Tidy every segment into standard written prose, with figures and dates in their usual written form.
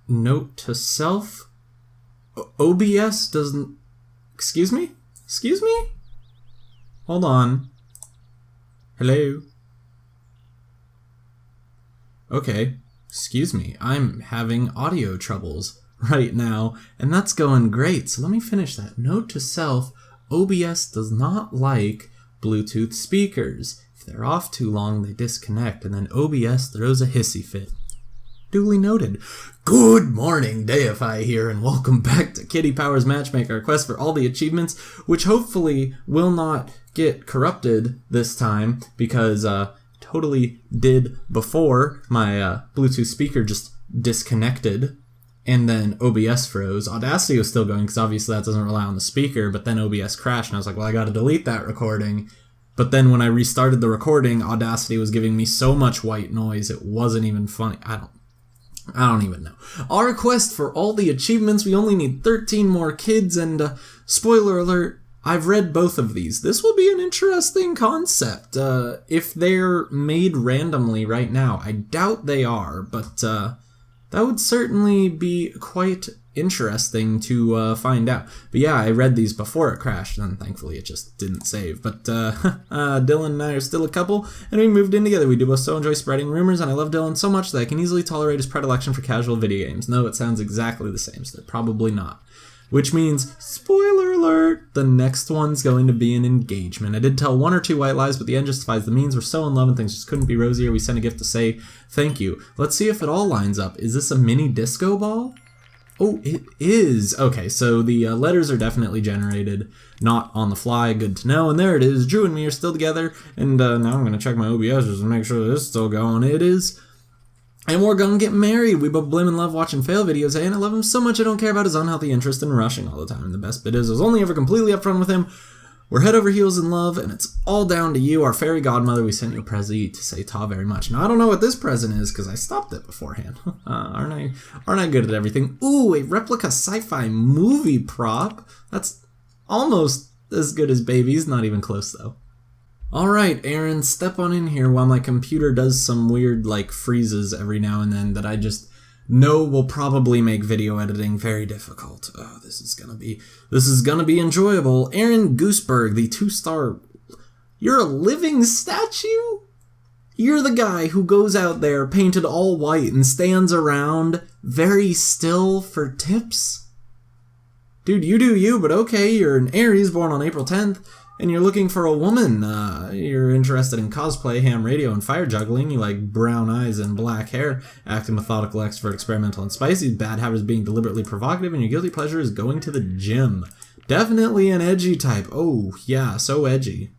Note to self. OBS doesn't... Excuse me? Excuse me? Hold on. Hello? Okay. Excuse me. I'm having audio troubles right now, and that's going great. So let me finish that. Note to self, OBS does not like Bluetooth speakers. If they're off too long, they disconnect, and then OBS throws a hissy fit. Duly noted. Good morning, Deify here, and welcome back to Kitty Powers Matchmaker, our quest for all the achievements, which hopefully will not get corrupted this time, because totally did before my Bluetooth speaker just disconnected, and then OBS froze. Audacity was still going, because obviously that doesn't rely on the speaker, but then OBS crashed, and I was like, well, I gotta delete that recording. But then when I restarted the recording, Audacity was giving me so much white noise, it wasn't even funny. I don't even know. Our quest for all the achievements, we only need 13 more kids, and spoiler alert, I've read both of these. This will be an interesting concept. If they're made randomly right now, I doubt they are, but that would certainly be quite interesting to find out. But yeah, I read these before it crashed, and thankfully it just didn't save. But Dylan and I are still a couple, and we moved in together. We do both so enjoy spreading rumors, and I love Dylan so much that I can easily tolerate his predilection for casual video games. No, it sounds exactly the same, so they're probably not. Which means, spoiler alert, the next one's going to be an engagement. I did tell one or two white lies, but the end justifies the means. We're so in love and things just couldn't be rosier. We sent a gift to say thank you. Let's see if it all lines up. Is this a mini disco ball? Oh, it is. Okay, so the letters are definitely generated, not on the fly. Good to know. And there it is. Drew and me are still together. And now I'm going to check my OBS just to make sure this is still going. It is. And we're going to get married. We both blame and love watching fail videos. And I love him so much I don't care about his unhealthy interest in rushing all the time. And the best bit is I was only ever completely upfront with him. We're head over heels in love, and it's all down to you, our fairy godmother. We sent you a present to say ta very much. Now, I don't know what this present is, because I stopped it beforehand. Aren't I good at everything? Ooh, a replica sci-fi movie prop. That's almost as good as baby's. Not even close, though. Alright, Aaron, step on in here while my computer does some weird, freezes every now and then that I just know will probably make video editing very difficult. Oh, this is gonna be enjoyable. Aaron Gooseberg, the 2-star... You're a living statue? You're the guy who goes out there painted all white and stands around very still for tips? Dude, you do you, but okay, you're an Aries born on April 10th, and you're looking for a woman. You're interested in cosplay, ham radio, and fire juggling. You like brown eyes and black hair, acting methodical, expert, experimental, and spicy. Bad habit is being deliberately provocative, and your guilty pleasure is going to the gym. Definitely an edgy type. Oh, yeah, so edgy.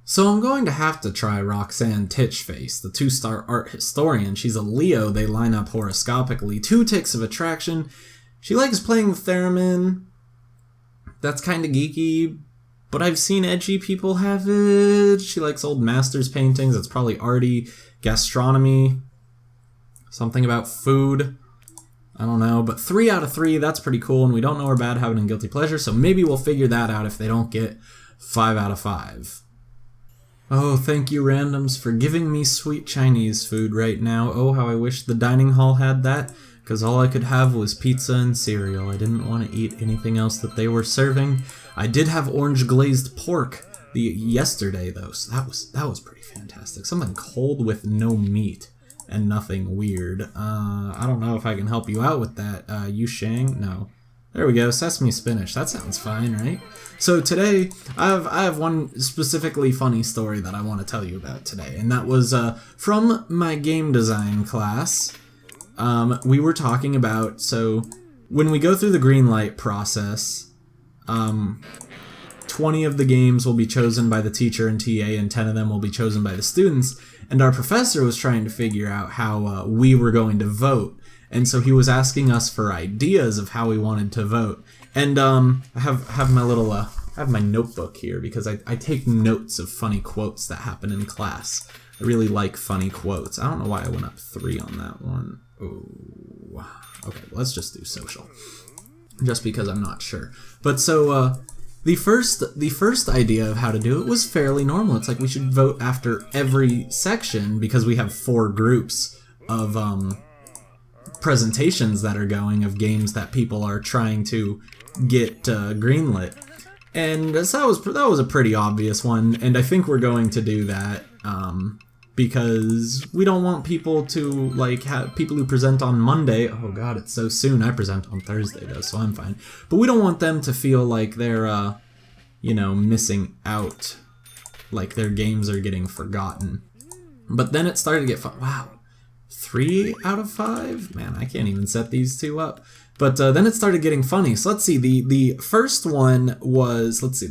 So I'm going to have to try Roxanne Titchface, the 2-star art historian. She's a Leo. They line up horoscopically. 2 ticks of attraction. She likes playing the theremin. That's kind of geeky, but I've seen edgy people have it. She likes old masters paintings. That's probably arty. Gastronomy. Something about food. I don't know. But 3 out of 3, that's pretty cool. And we don't know her bad habit and guilty pleasure. So maybe we'll figure that out if they don't get 5 out of 5. Oh, thank you, randoms, for giving me sweet Chinese food right now. Oh, how I wish the dining hall had that. Because all I could have was pizza and cereal. I didn't want to eat anything else that they were serving. I did have orange glazed pork yesterday, though, so that was pretty fantastic. Something cold with no meat and nothing weird. I don't know if I can help you out with that. Yu Shang? No. There we go, sesame spinach. That sounds fine, right? So today, I have one specifically funny story that I want to tell you about today, and that was from my game design class. We were talking about, so when we go through the green light process, 20 of the games will be chosen by the teacher and TA, and 10 of them will be chosen by the students, and our professor was trying to figure out how we were going to vote, and so he was asking us for ideas of how we wanted to vote. And I have my little I have my notebook here because I take notes of funny quotes that happen in class. I really like funny quotes. I don't know why I went up 3 on that one. Oh, okay, let's just do social, just because I'm not sure. But so the first idea of how to do it was fairly normal. It's like we should vote after every section because we have 4 groups of presentations that are going of games that people are trying to get greenlit. And so that was a pretty obvious one, and I think we're going to do that because we don't want people to like have people who present on Monday. Oh God, it's so soon. I present on Thursday though, so I'm fine. But we don't want them to feel like they're you know, missing out, like their games are getting forgotten. But then it started to get fun. Wow, 3 out of 5? Man, I can't even set these two up. But then it started getting funny. So let's see. The first one was, let's see.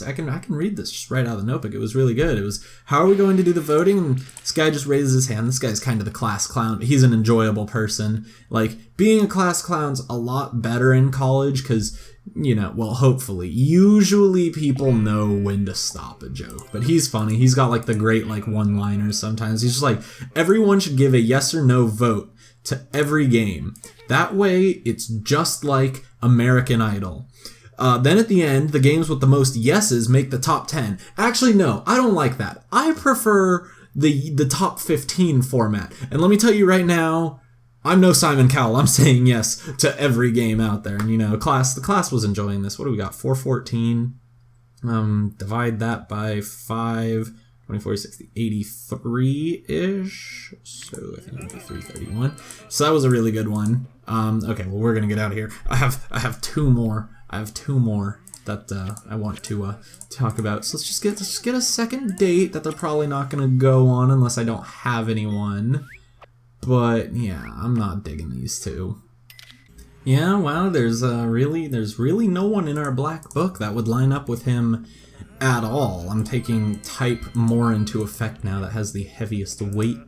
I can read this just right out of the notebook. It was really good. It was, how are we going to do the voting? And this guy just raises his hand. This guy's kind of the class clown. He's an enjoyable person. Like, being a class clown's a lot better in college because, you know, well, hopefully. Usually people know when to stop a joke. But he's funny. He's got like the great like one-liners sometimes. He's just like, everyone should give a yes or no vote to every game. That way, it's just like American Idol. Then at the end, the games with the most yeses make the top 10. Actually, no, I don't like that. I prefer the top 15 format. And let me tell you right now, I'm no Simon Cowell. I'm saying yes to every game out there. And, you know, the class was enjoying this. What do we got? 414. Divide that by 5. 24, 60, 83-ish. So I think it'll be 331. So that was a really good one. Okay, well, we're gonna get out of here. I have two more. I have two more that I want to talk about. So let's just get a second date that they're probably not gonna go on unless I don't have anyone. But yeah, I'm not digging these two. Yeah, wow, there's really no one in our black book that would line up with him at all. I'm taking type more into effect now that has the heaviest weight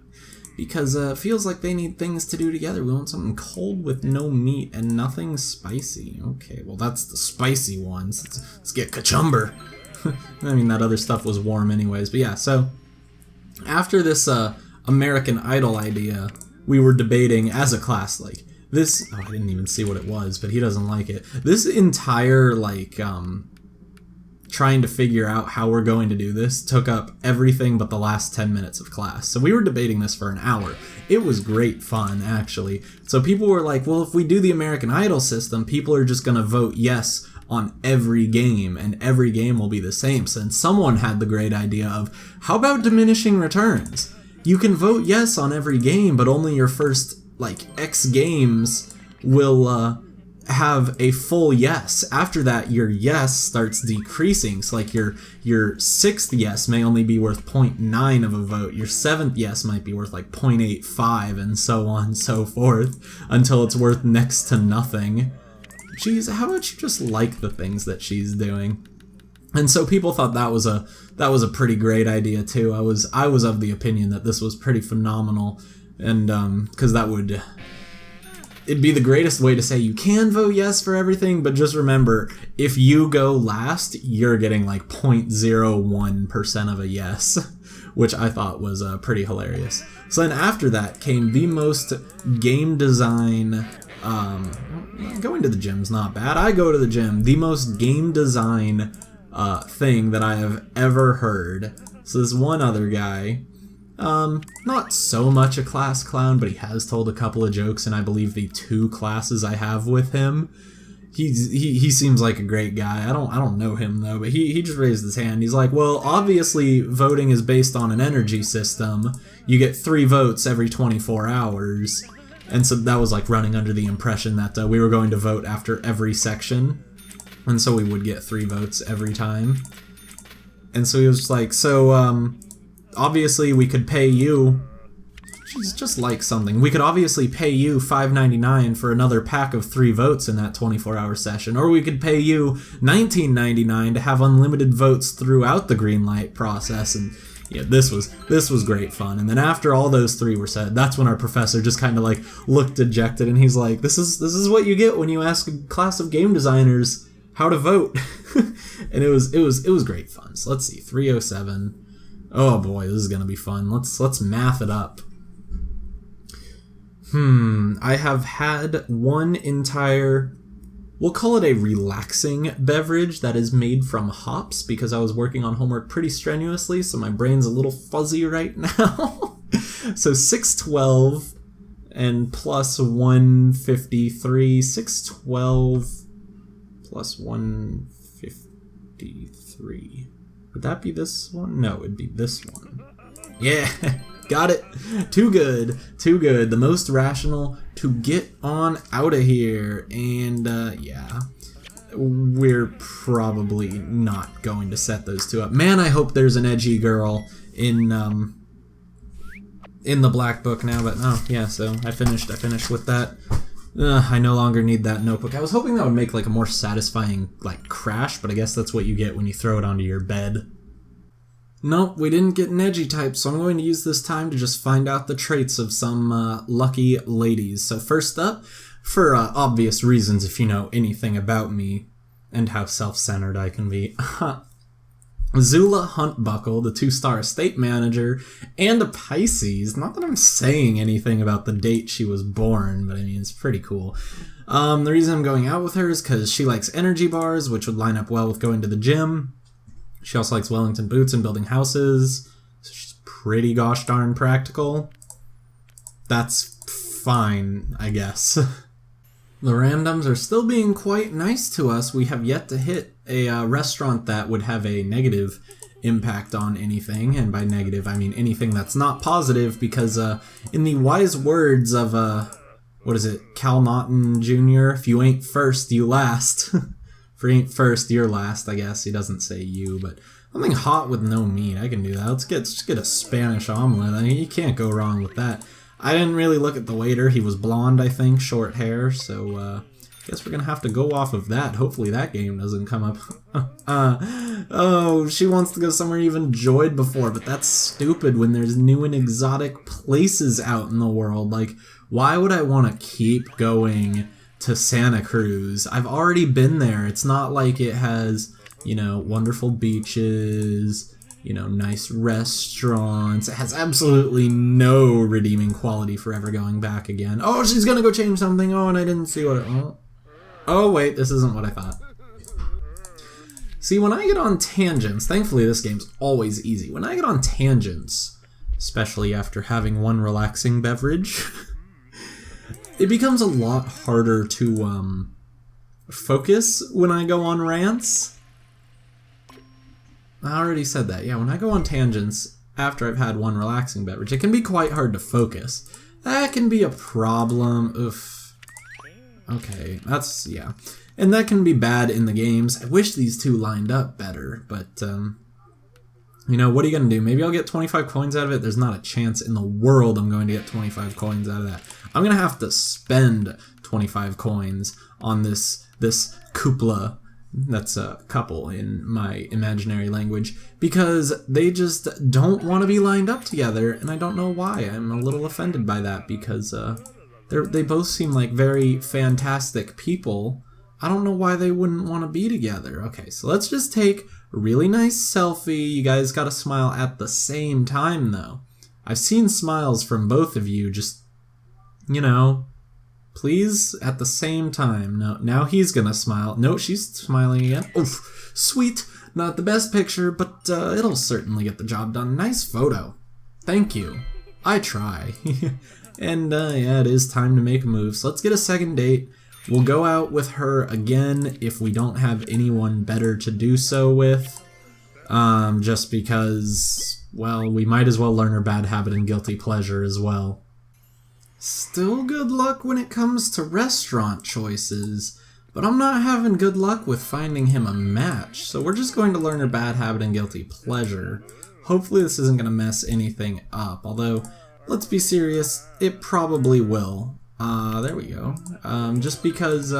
because it feels like they need things to do together. We want something cold with no meat and nothing spicy. Okay, well that's the spicy ones. Let's get kachumber. I mean, that other stuff was warm anyways. But yeah, so after this American Idol idea, we were debating as a class, like, this, oh, I didn't even see what it was, but he doesn't like it. This entire, like, trying to figure out how we're going to do this took up everything but the last 10 minutes of class. So we were debating this for an hour. It was great fun, actually. So people were like, well, if we do the American Idol system, people are just going to vote yes on every game, and every game will be the same. So then someone had the great idea of, how about diminishing returns? You can vote yes on every game, but only your first, like, X games will, have a full yes. After that, your yes starts decreasing. So like your 6th yes may only be worth 0.9 of a vote. Your 7th yes might be worth like 0.85 and so on and so forth until it's worth next to nothing. Jeez, how about you just like the things that she's doing? And so people thought that was a pretty great idea too. I was of the opinion that this was pretty phenomenal, and because it'd be the greatest way to say you can vote yes for everything, but just remember, if you go last, you're getting like 0.01% of a yes, which I thought was pretty hilarious. So then after that came the most game design, going to the gym's not bad. I go to the gym. The most game design thing that I have ever heard. So this one other guy, not so much a class clown, but he has told a couple of jokes in, I believe, the 2 classes I have with him. He seems like a great guy. I don't know him though, but he just raised his hand. He's like, well, obviously voting is based on an energy system. You get 3 votes every 24 hours. And so that was like running under the impression that we were going to vote after every section. And so we would get 3 votes every time. And so he was just like, so, obviously we could pay you, just like something, we could obviously pay you $5.99 for another pack of 3 votes in that 24-hour session, or we could pay you $19.99 to have unlimited votes throughout the green light process. And yeah, this was great fun. And then after all those 3 were said, that's when our professor just kind of like looked dejected, and he's like, this is what you get when you ask a class of game designers how to vote. And it was great fun. So let's see, 307. Oh boy, this is gonna be fun. Let's math it up. I have had one entire, we'll call it a relaxing beverage that is made from hops, because I was working on homework pretty strenuously, so my brain's a little fuzzy right now. So 612 and plus 153, 612 plus 153. Would that be this one? No, it'd be this one. Yeah, got it. Too good, too good. The most rational to get on out of here. And yeah, we're probably not going to set those two up. Man, I hope there's an edgy girl in the black book now. But oh yeah, so I finished with that. I no longer need that notebook. I was hoping that would make like a more satisfying like crash, but I guess that's what you get when you throw it onto your bed. Nope, we didn't get an edgy type, so I'm going to use this time to just find out the traits of some lucky ladies. So first up, for obvious reasons if you know anything about me and how self-centered I can be, Zula Huntbuckle, the 2-star estate manager, and a Pisces. Not that I'm saying anything about the date she was born, but I mean, it's pretty cool. The reason I'm going out with her is because she likes energy bars, which would line up well with going to the gym. She also likes Wellington boots and building houses, so she's pretty gosh darn practical. That's fine, I guess. The randoms are still being quite nice to us. We have yet to hit a restaurant that would have a negative impact on anything, and by negative I mean anything that's not positive, because in the wise words of, what is it, Cal Naughton Jr., if you ain't first, you last. If you ain't first, you're last, I guess. He doesn't say you, but something hot with no meat, I can do that. Let's get a Spanish omelet. I mean, you can't go wrong with that. I didn't really look at the waiter. He was blonde, I think, short hair, so I guess we're gonna have to go off of that. Hopefully that game doesn't come up. Oh, she wants to go somewhere you've enjoyed before, but that's stupid when there's new and exotic places out in the world. Like, why would I want to keep going to Santa Cruz? I've already been there. It's not like it has, you know, wonderful beaches, you know, nice restaurants. It has absolutely no redeeming quality for ever going back again. Oh, she's gonna go change something. Oh, and I didn't see what it... Oh, wait, this isn't what I thought. See, when I get on tangents, thankfully this game's always easy. When I get on tangents, especially after having one relaxing beverage, it becomes a lot harder to focus when I go on rants. I already said that. Yeah, when I go on tangents after I've had one relaxing beverage, it can be quite hard to focus. That can be a problem. Oof. Okay, that's, yeah. And that can be bad in the games. I wish these two lined up better, but, you know, what are you going to do? Maybe I'll get 25 coins out of it. There's not a chance in the world I'm going to get 25 coins out of that. I'm going to have to spend 25 coins on this kupla. That's a couple in my imaginary language, because they just don't want to be lined up together, and I don't know why. I'm a little offended by that, because they both seem like very fantastic people. I don't know why they wouldn't want to be together. Okay, so let's just take a really nice selfie. You guys gotta smile at the same time, though. I've seen smiles from both of you, just, you know, please, at the same time. No, now he's gonna smile. No, she's smiling again. Oof, sweet. Not the best picture, but it'll certainly get the job done. Nice photo. Thank you. I try. And yeah, it is time to make a move. So let's get a second date. We'll go out with her again if we don't have anyone better to do so with. Just because, well, we might as well learn her bad habit and guilty pleasure as well. Still good luck when it comes to restaurant choices, but I'm not having good luck with finding him a match, so we're just going to learn her bad habit and guilty pleasure. Hopefully this isn't going to mess anything up, although, let's be serious, it probably will. There we go. Just because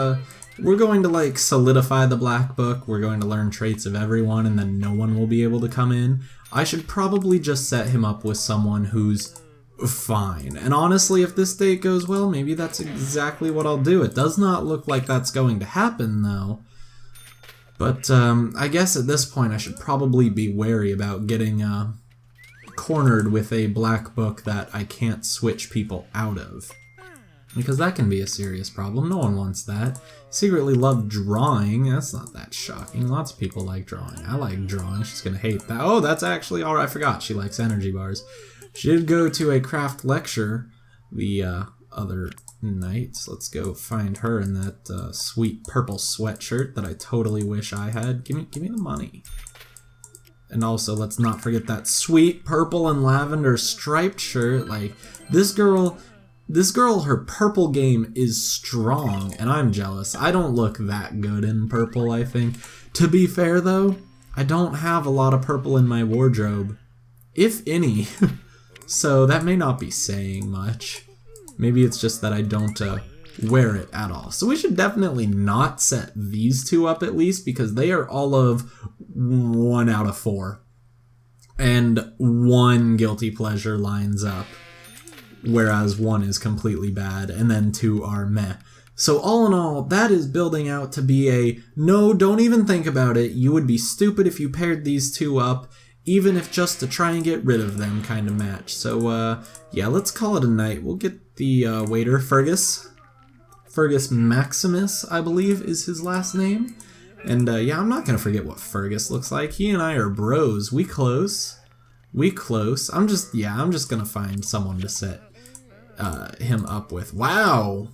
we're going to, like, solidify the black book, we're going to learn traits of everyone, and then no one will be able to come in. I should probably just set him up with someone who's fine. And honestly, if this date goes well, maybe that's exactly what I'll do. It does not look like that's going to happen, though. But I guess at this point I should probably be wary about getting cornered with a black book that I can't switch people out of. Because that can be a serious problem. No one wants that. Secretly love drawing. That's not that shocking. Lots of people like drawing. I like drawing. She's gonna hate that. Oh, that's actually alright. I forgot. She likes energy bars. She did go to a craft lecture, the other knights. Let's go find her in that sweet purple sweatshirt that I totally wish I had. Give me the money. And also, let's not forget that sweet purple and lavender striped shirt. Like, this girl, her purple game is strong, and I'm jealous. I don't look that good in purple, I think. To be fair, though, I don't have a lot of purple in my wardrobe, if any. So that may not be saying much. Maybe it's just that I don't wear it at all. So we should definitely not set these two up at least, because they are all of 1 out of 4. And 1 guilty pleasure lines up, whereas 1 is completely bad, and then 2 are meh. So all in all, that is building out to be a no, don't even think about it. You would be stupid if you paired these two up, even if just to try and get rid of them kind of match. So yeah, let's call it a night. We'll get the waiter, Fergus Maximus, I believe is his last name. And yeah, I'm not gonna forget what Fergus looks like. He and I are bros. We close. I'm just gonna find someone to set him up with. Wow,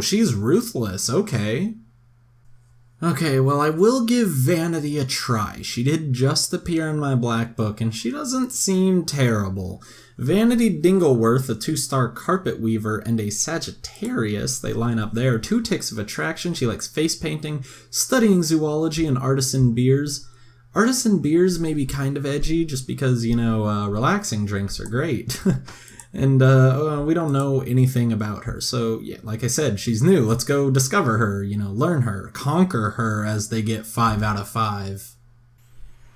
she's ruthless. Okay, well, I will give Vanity a try. She did just appear in my black book, and she doesn't seem terrible. Vanity Dingleworth, a 2-star carpet weaver, and a Sagittarius, they line up there. 2 ticks of attraction. She likes face painting, studying zoology, and artisan beers. Artisan beers may be kind of edgy, just because, you know, relaxing drinks are great. And we don't know anything about her. So, yeah, like I said, she's new. Let's go discover her, you know, learn her, conquer her as they get 5 out of 5.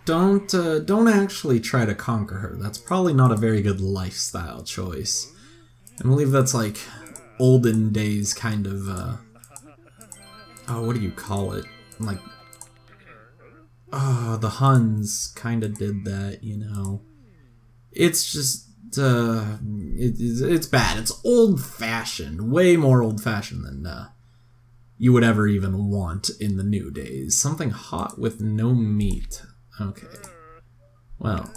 Don't actually try to conquer her. That's probably not a very good lifestyle choice. I believe that's like olden days kind of, what do you call it? Like, the Huns kind of did that, you know. It's just, it's bad. It's old-fashioned. Way more old-fashioned than, you would ever even want in the new days. Something hot with no meat. Okay. Well,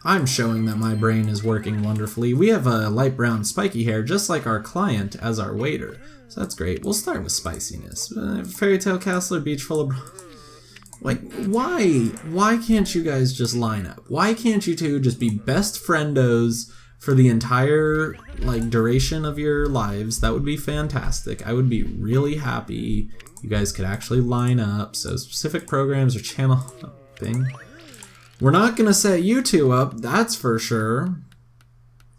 I'm showing that my brain is working wonderfully. We have a light brown spiky hair, just like our client, as our waiter. So that's great. We'll start with spiciness. Fairy tale castle or beach full of... Like, why can't you guys just line up? Why can't you two just be best friendos for the entire, like, duration of your lives? That would be fantastic. I would be really happy. You guys could actually line up. So specific programs or channel hopping. We're not gonna set you two up, that's for sure.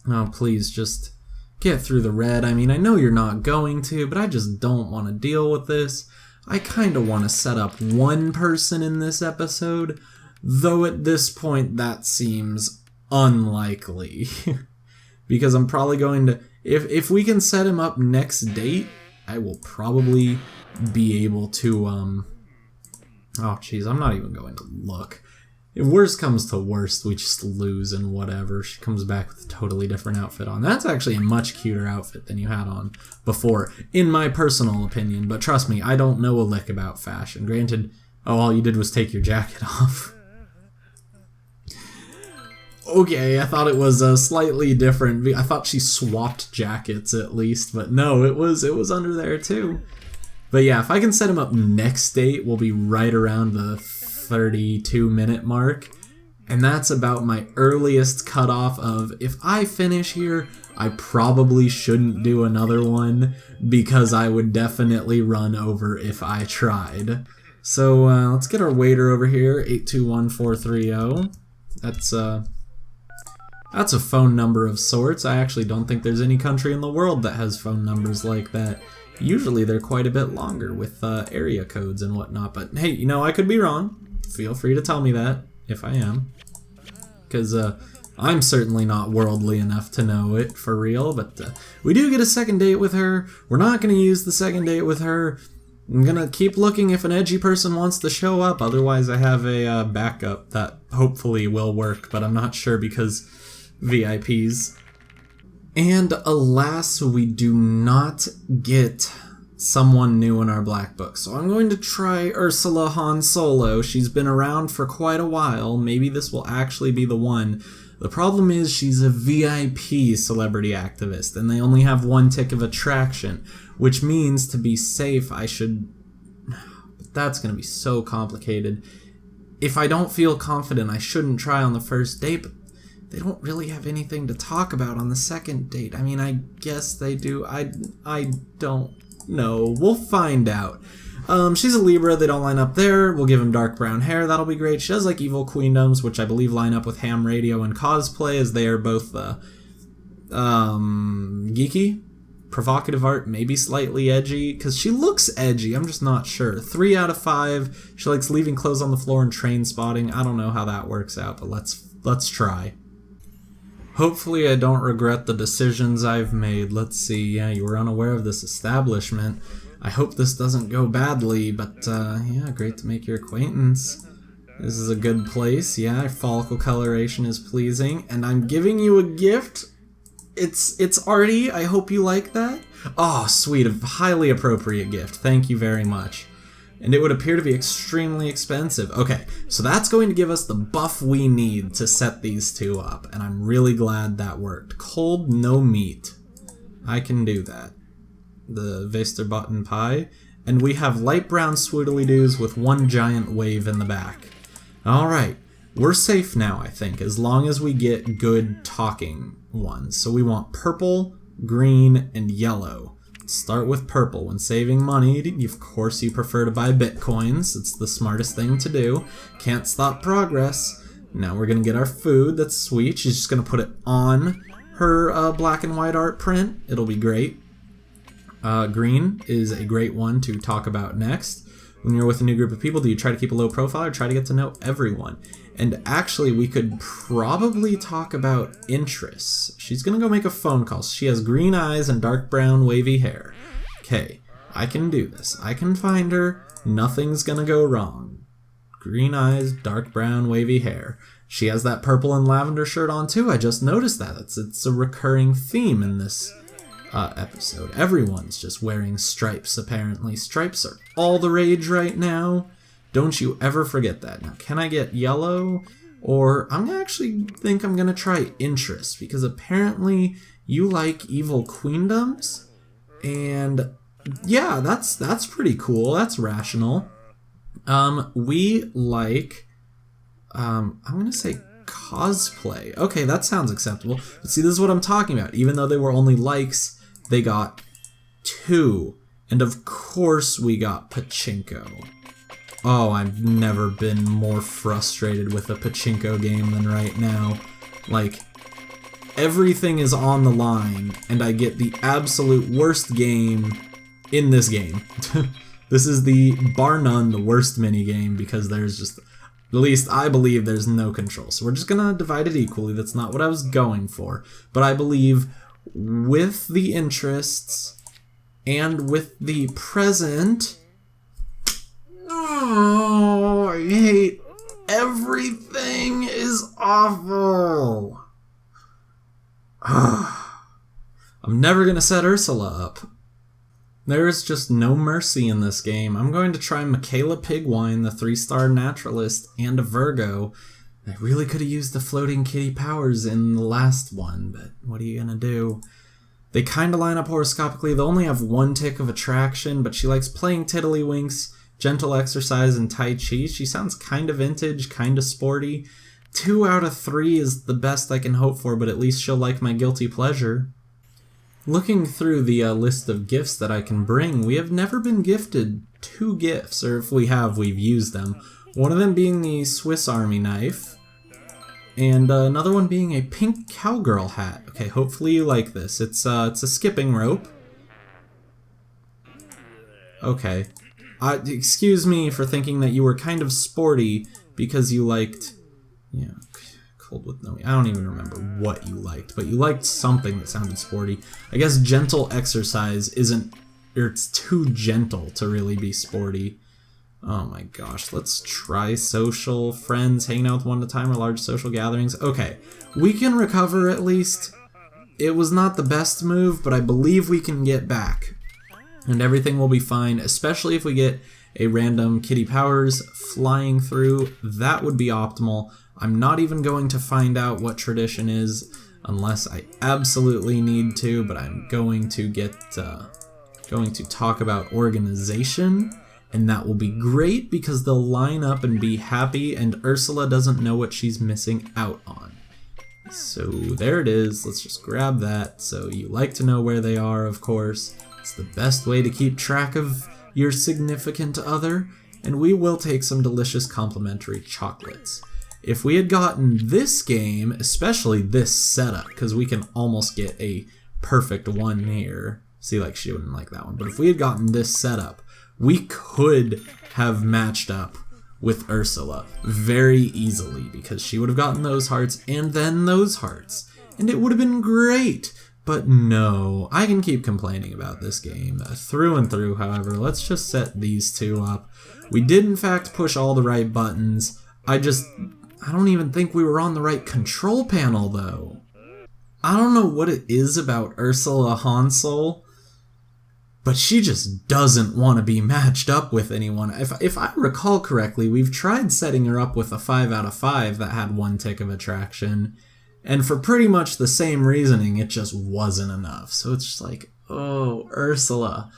Oh, please, just get through the red. I mean, I know you're not going to, but I just don't want to deal with this. I kind of want to set up one person in this episode, though at this point that seems unlikely. Because I'm probably going to... If we can set him up next date, I will probably be able to... Oh, jeez, I'm not even going to look. If worst comes to worst, we just lose and whatever. She comes back with a totally different outfit on. That's actually a much cuter outfit than you had on before, in my personal opinion. But trust me, I don't know a lick about fashion. Granted, all you did was take your jacket off. Okay, I thought it was slightly different. I thought she swapped jackets at least, but no, it was under there too. But yeah, if I can set him up next date, we'll be right around the 32-minute mark, and that's about my earliest cutoff of if I finish here, I probably shouldn't do another one because I would definitely run over if I tried. So let's get our waiter over here, 821430. That's a phone number of sorts. I actually don't think there's any country in the world that has phone numbers like that. Usually they're quite a bit longer with area codes and whatnot, but hey, you know, I could be wrong. Feel free to tell me that, if I am. Because I'm certainly not worldly enough to know it for real, but we do get a second date with her. We're not going to use the second date with her. I'm going to keep looking if an edgy person wants to show up. Otherwise, I have a backup that hopefully will work, but I'm not sure because VIPs. And alas, we do not get someone new in our black book. So I'm going to try Ursula Han Solo. She's been around for quite a while. Maybe this will actually be the one. The problem is she's a VIP celebrity activist, and they only have one tick of attraction, which means to be safe, I should... But that's going to be so complicated. If I don't feel confident, I shouldn't try on the first date, but they don't really have anything to talk about on the second date. I mean, I guess they do. I don't know. We'll find out. She's a Libra. They don't line up there. We'll give him dark brown hair. That'll be great. She does like evil queendoms, which I believe line up with ham radio and cosplay, as they are both geeky, provocative art, maybe slightly edgy, because she looks edgy. I'm just not sure. 3 out of 5. She likes leaving clothes on the floor and train spotting. I don't know how that works out, but let's try. Hopefully I don't regret the decisions I've made. Let's see. Yeah, you were unaware of this establishment. I hope this doesn't go badly, but yeah, great to make your acquaintance. This is a good place. Yeah, follicle coloration is pleasing, and I'm giving you a gift. It's arty. I hope you like that. Oh, sweet, a highly appropriate gift. Thank you very much. And it would appear to be extremely expensive. Okay, so that's going to give us the buff we need to set these two up, and I'm really glad that worked. Cold, no meat. I can do that. The Westerbotten pie. And we have light brown swoodly-doos with one giant wave in the back. Alright, we're safe now, I think, as long as we get good talking ones. So we want purple, green, and yellow. Start with purple. When saving money, of course you prefer to buy bitcoins. It's the smartest thing to do. Can't stop progress. Now we're going to get our food. That's sweet. She's just going to put it on her black and white art print. It'll be great. Green is a great one to talk about next. When you're with a new group of people, do you try to keep a low profile or try to get to know everyone? And actually, we could probably talk about interests. She's going to go make a phone call. She has green eyes and dark brown wavy hair. Okay, I can do this. I can find her. Nothing's going to go wrong. Green eyes, dark brown wavy hair. She has that purple and lavender shirt on too. I just noticed that. It's a recurring theme in this episode. Everyone's just wearing stripes, apparently. Stripes are all the rage right now. Don't you ever forget that. Now, can I get yellow? Or I'm actually think I'm going to try interest, because apparently you like evil queendoms. And yeah, that's pretty cool. That's rational. We like, I'm going to say cosplay. Okay, that sounds acceptable. But see, this is what I'm talking about. Even though they were only likes, they got 2. And of course we got pachinko. Oh, I've never been more frustrated with a pachinko game than right now. Like, everything is on the line, and I get the absolute worst game in this game. This is bar none, the worst minigame, because there's just, at least I believe there's no control. So we're just gonna divide it equally. That's not what I was going for. But I believe with the interests and with the present... Oh, I hate everything is awful. I'm never gonna set Ursula up. There is just no mercy in this game. I'm going to try Michaela Pigwine, the 3-star naturalist, and a Virgo. I really could have used the floating kitty powers in the last one, but what are you gonna do? They kind of line up horoscopically. They only have 1 tick of attraction, but she likes playing tiddlywinks, gentle exercise, and Tai Chi. She sounds kind of vintage, kind of sporty. 2 out of 3 is the best I can hope for, but at least she'll like my guilty pleasure. Looking through the list of gifts that I can bring, we have never been gifted 2 gifts, or if we have, we've used them. One of them being the Swiss Army knife, and another one being a pink cowgirl hat. Okay, hopefully you like this. It's a skipping rope. Okay. Excuse me for thinking that you were kind of sporty because you liked, yeah, cold with no, I don't even remember what you liked, but you liked something that sounded sporty. I guess gentle exercise isn't, or it's too gentle to really be sporty. Oh my gosh, let's try social, friends, hanging out with one at a time, or large social gatherings. Okay, we can recover at least. It was not the best move, but I believe we can get back. And everything will be fine, especially if we get a random kitty powers flying through. That would be optimal. I'm not even going to find out what tradition is unless I absolutely need to, but I'm going to talk about organization, and that will be great because they'll line up and be happy, and Ursula doesn't know what she's missing out on. So there it is. Let's just grab that. So you like to know where they are, of course. It's the best way to keep track of your significant other, and we will take some delicious complimentary chocolates. If we had gotten this game, especially this setup, because we can almost get a perfect one here. See, like, she wouldn't like that one. But if we had gotten this setup, we could have matched up with Ursula very easily, because she would have gotten those hearts and then those hearts, and it would have been great. But no, I can keep complaining about this game through and through. However, let's just set these two up. We did in fact push all the right buttons. I don't even think we were on the right control panel though. I don't know what it is about Ursula Hansel, but she just doesn't want to be matched up with anyone. If I recall correctly, we've tried setting her up with a 5 out of 5 that had 1 tick of attraction, and for pretty much the same reasoning, it just wasn't enough. So it's just like, oh, Ursula,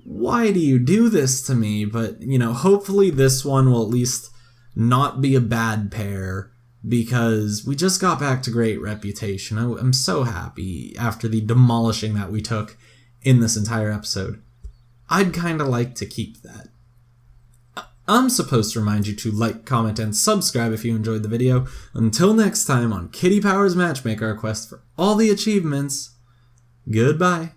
why do you do this to me? But, you know, hopefully this one will at least not be a bad pair, because we just got back to great reputation. I'm so happy after the demolishing that we took in this entire episode. I'd kind of like to keep that. I'm supposed to remind you to like, comment, and subscribe if you enjoyed the video. Until next time on Kitty Powers Matchmaker, our quest for all the achievements, goodbye.